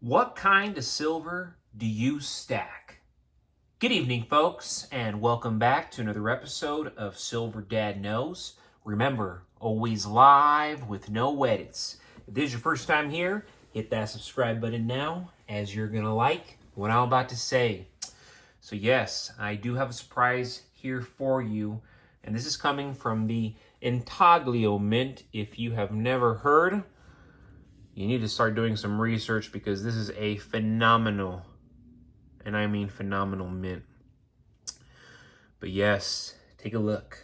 What kind of silver do you stack? Good evening, folks, and welcome back to another episode of Silver Dad Knows. Remember, always live with no edits. If this is your first time here, hit that subscribe button now, as you're going to like what I'm about to say. So yes, I do have a surprise here for you, and this is coming from the Intaglio Mint. If you have never heard, you need to start doing some research because this is a phenomenal, and I mean phenomenal, mint. But yes, take a look.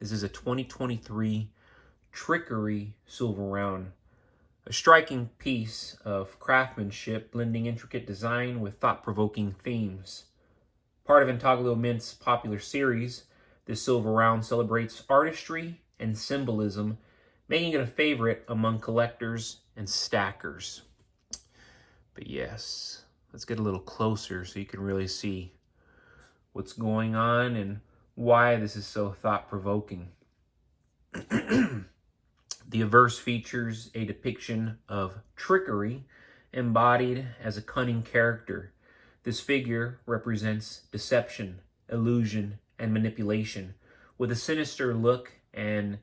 This is a 2023 Trickery silver round. A striking piece of craftsmanship blending intricate design with thought-provoking themes. Part of Intaglio Mint's popular series, this silver round celebrates artistry and symbolism, making it a favorite among collectors and stackers. But yes, let's get a little closer so you can really see what's going on and why this is so thought-provoking. The obverse features a depiction of trickery embodied as a cunning character. This figure represents deception, illusion, and manipulation, with a sinister look and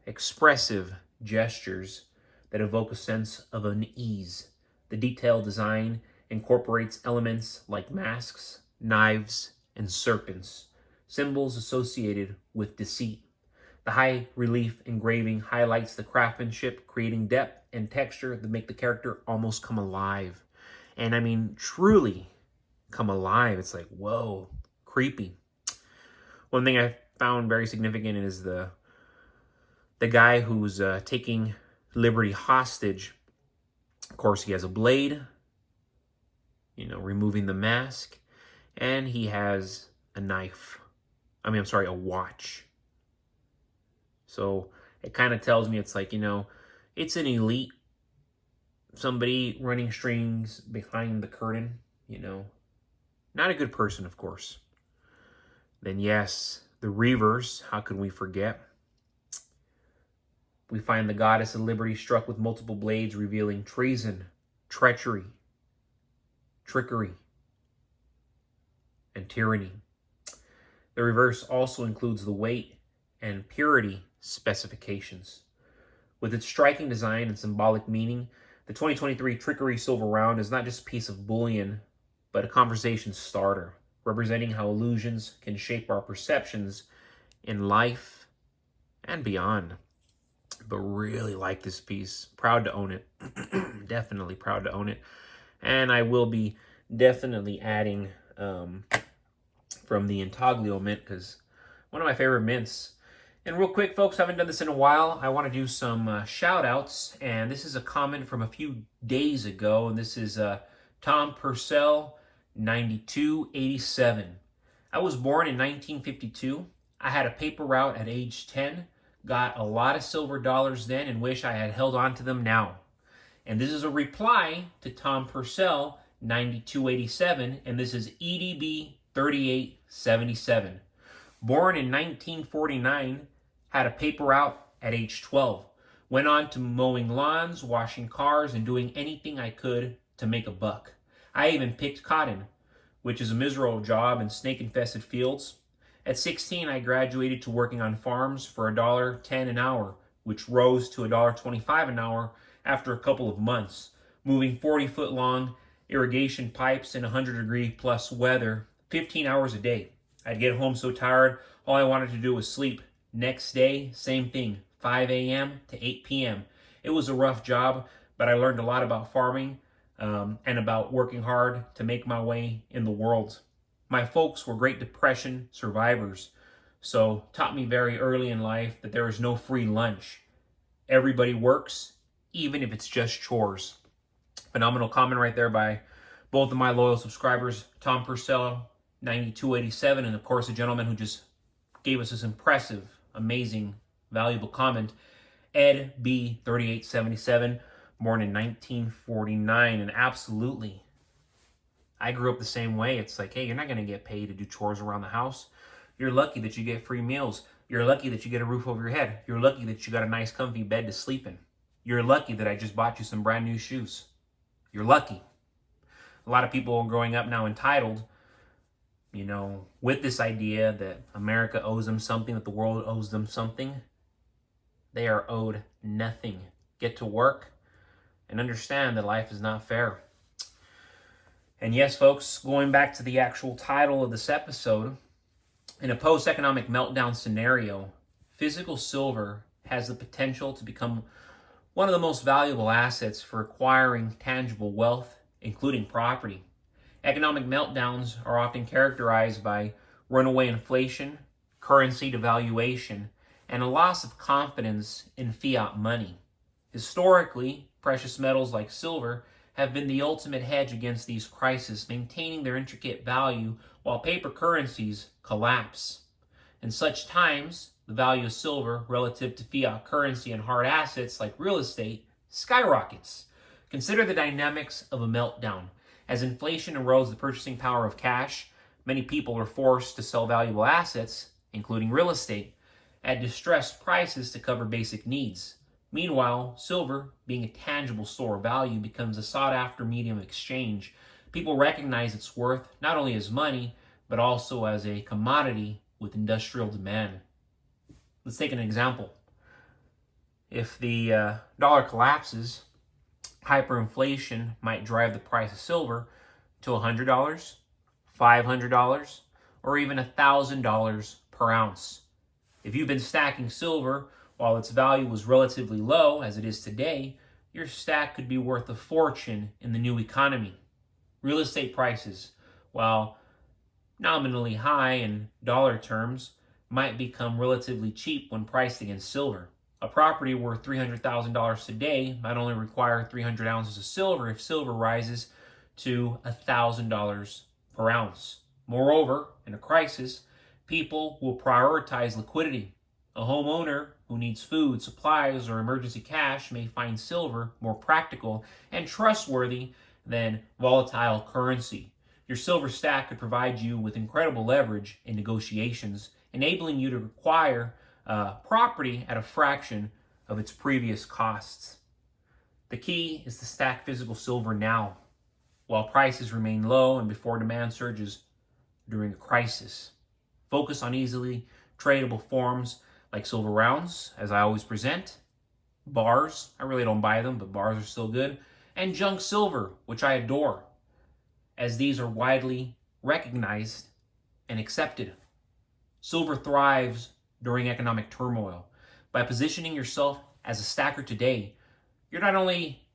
expressive gestures that evoke a sense of unease. The detailed design incorporates elements like masks, knives, and serpents, symbols associated with deceit. The high relief engraving highlights the craftsmanship, creating depth and texture that make the character almost come alive. And I mean, truly come alive. It's like, whoa, creepy. One thing I found very significant is the guy who's taking Liberty hostage. Of course, he has a blade, removing the mask, and he has a knife. A watch. So it kind of tells me it's like, it's an elite, somebody running strings behind the curtain, not a good person, of course. Then yes, the reverse, how could we forget? We find the goddess of liberty struck with multiple blades, revealing treason, treachery, trickery, and tyranny. The reverse also includes the weight and purity specifications. With its striking design and symbolic meaning, the 2023 Trickery Silver Round is not just a piece of bullion, but a conversation starter, representing how illusions can shape our perceptions in life and beyond. But really like this piece. Proud to own it. Definitely proud to own it. And I will be definitely adding from the Intaglio Mint, because one of my favorite mints. And real quick, folks, I haven't done this in a while. I want to do some shout outs. And this is a comment from a few days ago. And this is Tom Purcell, 9287. I was born in 1952. I had a paper route at age 10. Got a lot of silver dollars then and wish I had held on to them now. And this is a reply to Tom Purcell, 9287, and this is EDB 3877. Born in 1949, had a paper route at age 12. Went on to mowing lawns, washing cars, and doing anything I could to make a buck. I even picked cotton, which is a miserable job in snake-infested fields. At 16, I graduated to working on farms for $1.10 an hour, which rose to $1.25 an hour after a couple of months, moving 40-foot long irrigation pipes in 100-degree plus weather, 15 hours a day. I'd get home so tired, all I wanted to do was sleep. Next day, same thing, 5 a.m. to 8 p.m. It was a rough job, but I learned a lot about farming and about working hard to make my way in the world. My folks were Great Depression survivors, so taught me very early in life that there is no free lunch. Everybody works, even if it's just chores. Phenomenal comment right there by both of my loyal subscribers, Tom Purcell, 9287, and of course a gentleman who just gave us this impressive, amazing, valuable comment, Ed B 3877, born in 1949, and absolutely, I grew up the same way. It's like, hey, you're not going to get paid to do chores around the house. You're lucky that you get free meals. You're lucky that you get a roof over your head. You're lucky that you got a nice comfy bed to sleep in. You're lucky that I just bought you some brand new shoes. You're lucky. A lot of people are growing up now entitled, with this idea that America owes them something, that the world owes them something. They are owed nothing. Get to work and understand that life is not fair. And yes, folks, going back to the actual title of this episode, in a post-economic meltdown scenario, physical silver has the potential to become one of the most valuable assets for acquiring tangible wealth, including property. Economic meltdowns are often characterized by runaway inflation, currency devaluation, and a loss of confidence in fiat money. Historically, precious metals like silver have been the ultimate hedge against these crises, maintaining their intricate value while paper currencies collapse. In such times, the value of silver relative to fiat currency and hard assets like real estate skyrockets. Consider the dynamics of a meltdown. As inflation erodes the purchasing power of cash, many people are forced to sell valuable assets, including real estate, at distressed prices to cover basic needs. Meanwhile, silver, being a tangible store of value, becomes a sought-after medium of exchange. People recognize its worth not only as money, but also as a commodity with industrial demand. Let's take an example. If the dollar collapses, hyperinflation might drive the price of silver to $100, $500, or even $1,000 per ounce. If you've been stacking silver while its value was relatively low, as it is today, your stack could be worth a fortune in the new economy. Real estate prices, while nominally high in dollar terms, might become relatively cheap when priced against silver. A property worth $300,000 today might only require 300 ounces of silver if silver rises to $1,000 per ounce. Moreover, in a crisis, people will prioritize liquidity. A homeowner who needs food, supplies, or emergency cash may find silver more practical and trustworthy than volatile currency. Your silver stack could provide you with incredible leverage in negotiations, enabling you to acquire property at a fraction of its previous costs. The key is to stack physical silver now, while prices remain low and before demand surges during a crisis. Focus on easily tradable forms like silver rounds, as I always present, bars, I really don't buy them, but bars are still good, and junk silver, which I adore, as these are widely recognized and accepted. Silver thrives during economic turmoil. By positioning yourself as a stacker today, you're not only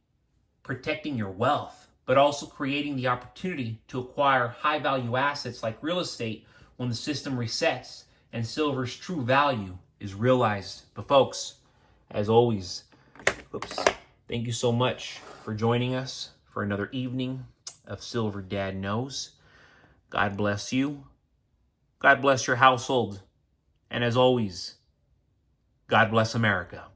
protecting your wealth, but also creating the opportunity to acquire high-value assets like real estate when the system resets and silver's true value is realized. But folks, as always, thank you so much for joining us for another evening of Silver Dad Knows. God bless you. God bless your household. And as always, God bless America.